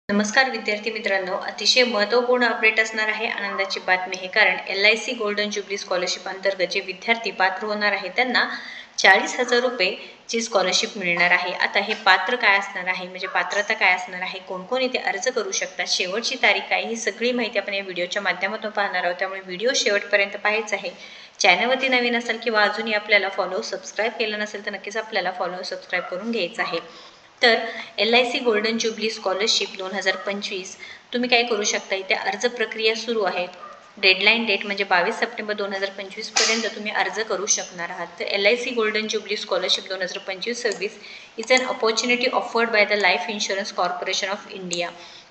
नमस्कार विद्यार्थी मित्रांनो, अतिशय महत्त्वपूर्ण अपडेट असणार आहे. आनंदाची बातमी आहे, कारण LIC गोल्डन ज्युबली स्कॉलरशिप अंतर्गत जे विद्यार्थी पात्र होणार आहे त्यांना 40,000 रुपयेची स्कॉलरशिप मिळणार आहे. आता हे पात्र काय असणार आहे, म्हणजे पात्रता काय असणार आहे, कोण कोण इथे अर्ज करू शकतात, शेवटची तारीख काय, ही सगळी माहिती आपण या व्हिडिओच्या माध्यमातून पाहणार आहोत. त्यामुळे व्हिडिओ शेवटपर्यंत पाहायचा आहे. चॅनलवरती नवीन असाल किंवा अजूनही आपल्याला सबस्क्राईब केलं नसेल तर नक्कीच आपल्याला सबस्क्राईब करून घ्यायचं आहे. तर LIC गोल्डन ज्युबली स्कॉलरशिप 2025 तुम्ही काय करू शकता, इथे अर्ज प्रक्रिया सुरू आहे. डेडलाईन डेट म्हणजे 22 सप्टेंबर 2025 पर्यंत तुम्ही अर्ज करू शकणार आहात. तर LIC golden jubilee scholarship 2025-26 is an opportunity offered by the life insurance corporation of India.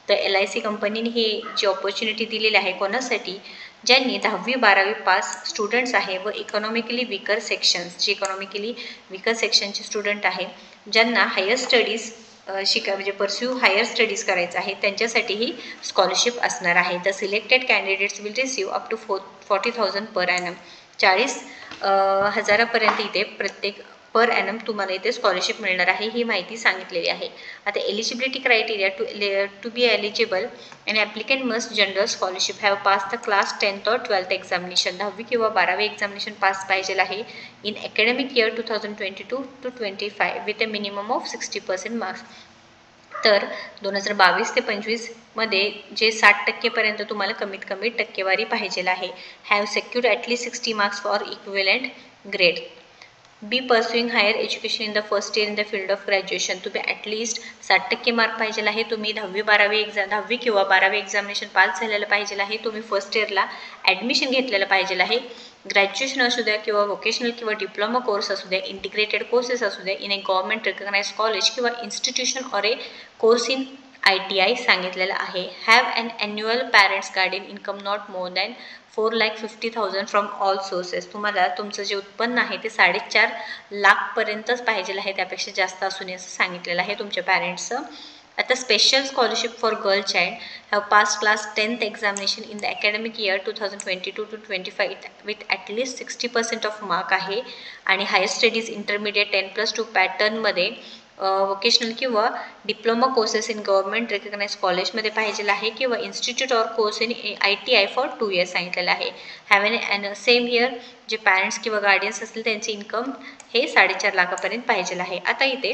तर LIC कंपनीने ही जी ऑपॉर्च्युनिटी दिलेली आहे कोणासाठी, ज्यांनी 10वी-12वी पास स्टुडंट्स आहे व इकॉनॉमिकली विकर सेक्शन्स, जे इकॉनॉमिकली विकर सेक्शनचे स्टुडंट आहे, ज्यांना हायर स्टडीज म्हणजे परस्यू हायर स्टडीज करायचं आहे, त्यांच्यासाठी ही स्कॉलरशिप असणार आहे. The selected candidates will receive up to 40,000 per annum. 40,000पर्यंत इथे प्रत्येक पर ॲनम तुम्हाला इथे स्कॉलरशिप मिळणार आहे, ही माहिती सांगितलेली आहे. आता eligibility criteria to be eligible आणि applicant must general scholarship have pass the class 10th or 12th examination. 10वी किंवा 12वी एक्झामिनेशन पास पाहिजे आहे in academic year 2022-25 with a minimum of 60% marks. तर 2022 ते 25 मध्ये जे 60% तुम्हाला कमीत कमी टक्केवारी पाहिजे आहे. Have secured at least 60 marks for equivalent grade. Be pursuing higher education in the first year in the field of graduation. तुम्ही ॲटलीस्ट 60% मार्क पाहिजे आहे. तुम्ही 10वी किंवा 12वी एक्झामिनेशन पास झालेलं पाहिजे आहे. तुम्ही फर्स्ट इयरला ॲडमिशन घेतलेलं पाहिजे आहे. ग्रॅज्युएशन असू द्या किंवा व्होकेशनल किंवा डिप्लोमा कोर्स असू द्या, इंटिग्रेटेड कोर्सेस असू द्या in a government recognise college किंवा institution or a course in ITI सांगितलेलं आहे. Have an annual parents guardian income not more than 4,50,000 from all sources. तुम्हाला तुमचं जे उत्पन्न आहे ते 4.5 लाखपर्यंतच पाहिजे आहे, त्यापेक्षा जास्त असू नये असं सांगितलेलं आहे तुमच्या पॅरेंट्सचं. आता special scholarship for girl child have pass class 10th examination in the academic year 2022-25 with at least 60% of mark आहे. आणि हायर स्टडीज इंटरमिडिएट 10+2 पॅटर्नमध्ये व्होकेशनल किंवा diploma courses in government recognize कॉलेजमध्ये पाहिजे आहे किंवा institute or course in ITI for 2 years सांगितलेलं आहे. हॅव अन सेम इयर जे पॅरेंट्स किंवा गार्डियन्स असतील त्यांचे इन्कम हे 4.5 लाखापर्यंत पाहिजे आहे. आता इथे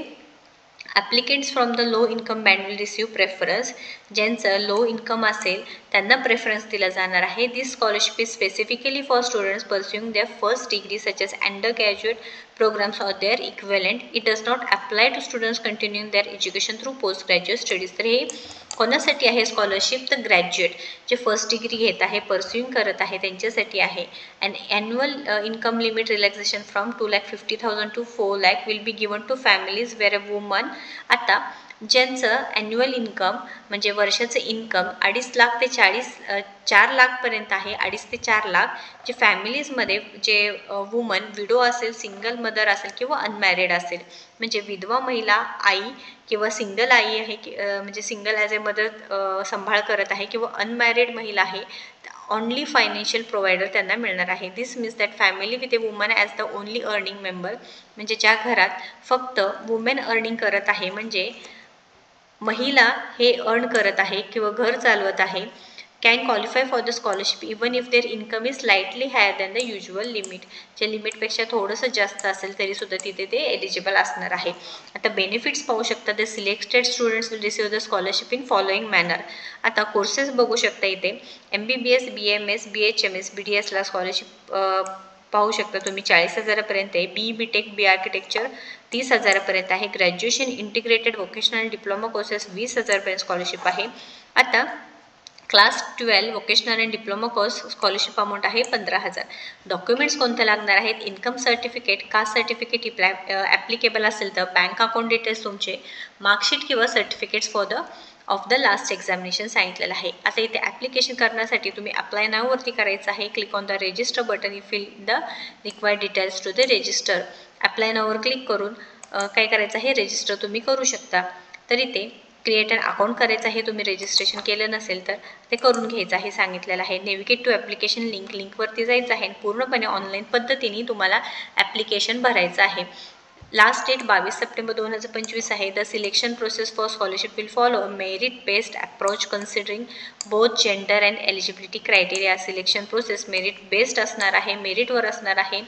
applicants from the low income band will receive preference. ज्यांचं लो इन्कम असेल त्यांना प्रेफरन्स दिला जाणार आहे. This scholarship is specifically for students pursuing their first degree such as under graduate programs or their equivalent. It does not apply to students continuing their education through postgraduate studies. तर हे कोणासाठी आहे scholarship, तर graduate जे first degree घेत आहे, परस्युइंग करत आहे त्यांच्यासाठी आहे. And annual income limit relaxation from 2,50,000 to 4 lakh will be given to families where a woman. आता ज्यांचं ॲन्युअल इन्कम म्हणजे वर्षाचं इन्कम 2.5 लाख ते 4 लाखपर्यंत आहे, 2.5 ते 4 लाख, जे फॅमिलीजमध्ये जे वुमन विडो असेल, सिंगल मदर असेल किंवा अनमॅरिड असेल, म्हणजे विधवा महिला आई किंवा सिंगल आई आहे म्हणजे सिंगल ॲज ए मदर सांभाळ करत आहे किंवा अनमॅरिड महिला आहे, ओनली फायनान्शियल प्रोव्हायडर त्यांना मिळणार आहे. This means that family with a woman as the only earning member, म्हणजे ज्या घरात फक्त वुमेन अर्निंग करत आहे, म्हणजे महिला हे अर्न करत आहे किंवा घर चालवत आहे, can qualify for the scholarship even if their income is slightly higher than the usual limit. जे लिमिटपेक्षा थोडंसं जास्त असेल तरीसुद्धा तिथे ते एलिजिबल असणार आहे. आता बेनिफिट्स पाहू शकता. The selected students will receive the scholarship in following manner. आता कोर्सेस बघू शकता. इथे MBBS, BMS, BHMS, BDSला स्कॉलरशिप पाहू शकता तुम्ही 40,000पर्यंत आहे. BTech, बी आर्किटेक्चर 30,000पर्यंत आहे. Graduation integrated vocational diploma courses 20,000पर्यंत स्कॉलरशिप आहे. आता क्लास 12 व्होकेशनल आणि डिप्लोमा कोर्स स्कॉलरशिप अमाऊंट आहे 15,000. डॉक्युमेंट्स कोणते लागणार आहेत, income certificate, caste certificate applicable असेल तर, बँक अकाउंट डिटेल्स तुमचे, मार्कशीट किंवा certificates of the last examination सांगितलेलं आहे. आता इथे ॲप्लिकेशन करण्यासाठी तुम्ही अप्लाय नाववरती करायचं आहे. Click on the register button, you fill the required details to the register. Apply नाववर क्लिक करून काय करायचं आहे, रजिस्टर तुम्ही करू शकता. तर इथे क्रिएट अन अकाउंट करायचं आहे. तुम्ही रजिस्ट्रेशन केलं नसेल तर ते करून घ्यायचं आहे सांगितलेलं आहे. नेव्हिगेट टू ॲप्लिकेशन लिंकवरती जायचं आहे. पूर्णपणे ऑनलाईन पद्धतीने तुम्हाला ॲप्लिकेशन भरायचं आहे. लास्ट डेट 22 सप्टेंबर 2025 आहे. The selection process for scholarship will follow merit based approach considering both gender and eligibility criteria. Selection process merit based असणार आहे, मेरिटवर असणार आहे,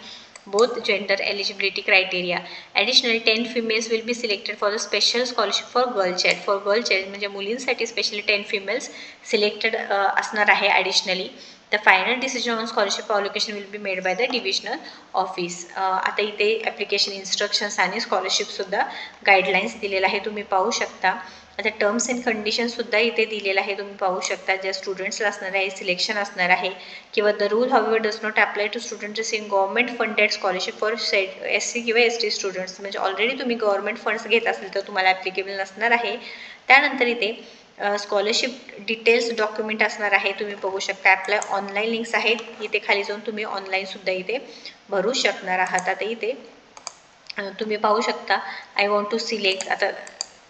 both gender eligibility criteria. Additional 10 females will be selected for the special scholarship for girl child. For girl child म्हणजे मुलींसाठी specially 10 females selected असणार आहे additionally. The final decision on scholarship allocation will be made by the divisional office. आता इथे application instructions आणि स्कॉलरशिपसुद्धा guidelines दिलेला आहे, तुम्ही पाहू शकता. आता टर्म्स अँड कंडिशनसुद्धा इथे दिलेलं आहे, तुम्ही पाहू शकता. ज्या स्टुडंट्सला असणार आहे सिलेक्शन असणार आहे किंवा the rule however does not apply to student receiving government funded scholarship for SC किंवा ST स्टुडंट्स. म्हणजे ऑलरेडी तुम्ही गव्हर्नमेंट फंड्स घेत असेल तर तुम्हाला ॲप्लिकेबल नसणार आहे. त्यानंतर इथे स्कॉलरशिप डिटेल्स डॉक्युमेंट असणार आहे, तुम्ही बघू शकता. अप्लाय ऑनलाईन लिंक्स आहेत, इथे खाली जाऊन तुम्ही ऑनलाईनसुद्धा इथे भरू शकणार आहात. आता इथे तुम्ही पाहू शकता आय वॉन्ट टू सिलेक्ट, आता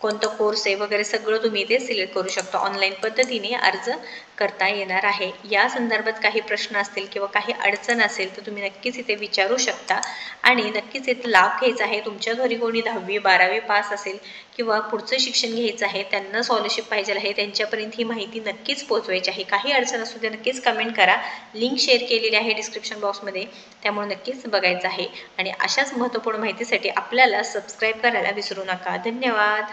कोणतं कोर्स आहे वगैरे सगळं तुम्ही इथे सिलेक्ट करू शकता. ऑनलाईन पद्धतीने अर्ज करता येणार आहे. या संदर्भात काही प्रश्न असतील किंवा काही अडचण असेल तर तुम्ही नक्कीच इथे विचारू शकता आणि नक्कीच इथे लाभ घ्यायचा आहे. तुमच्या घरी कोणी 10वी 12वी पास असेल किंवा पुढचं शिक्षण घ्यायचं आहे, त्यांना स्कॉलरशिप पाहिजे आहे, त्यांच्यापर्यंत ही माहिती नक्कीच पोहोचवायची आहे. काही अडचण असू द्या नक्कीच कमेंट करा. लिंक शेअर केलेली आहे डिस्क्रिप्शन बॉक्समध्ये, त्यामुळे नक्कीच बघायचं आहे. आणि अशाच महत्त्वपूर्ण माहितीसाठी आपल्याला सबस्क्राईब करायला विसरू नका. धन्यवाद.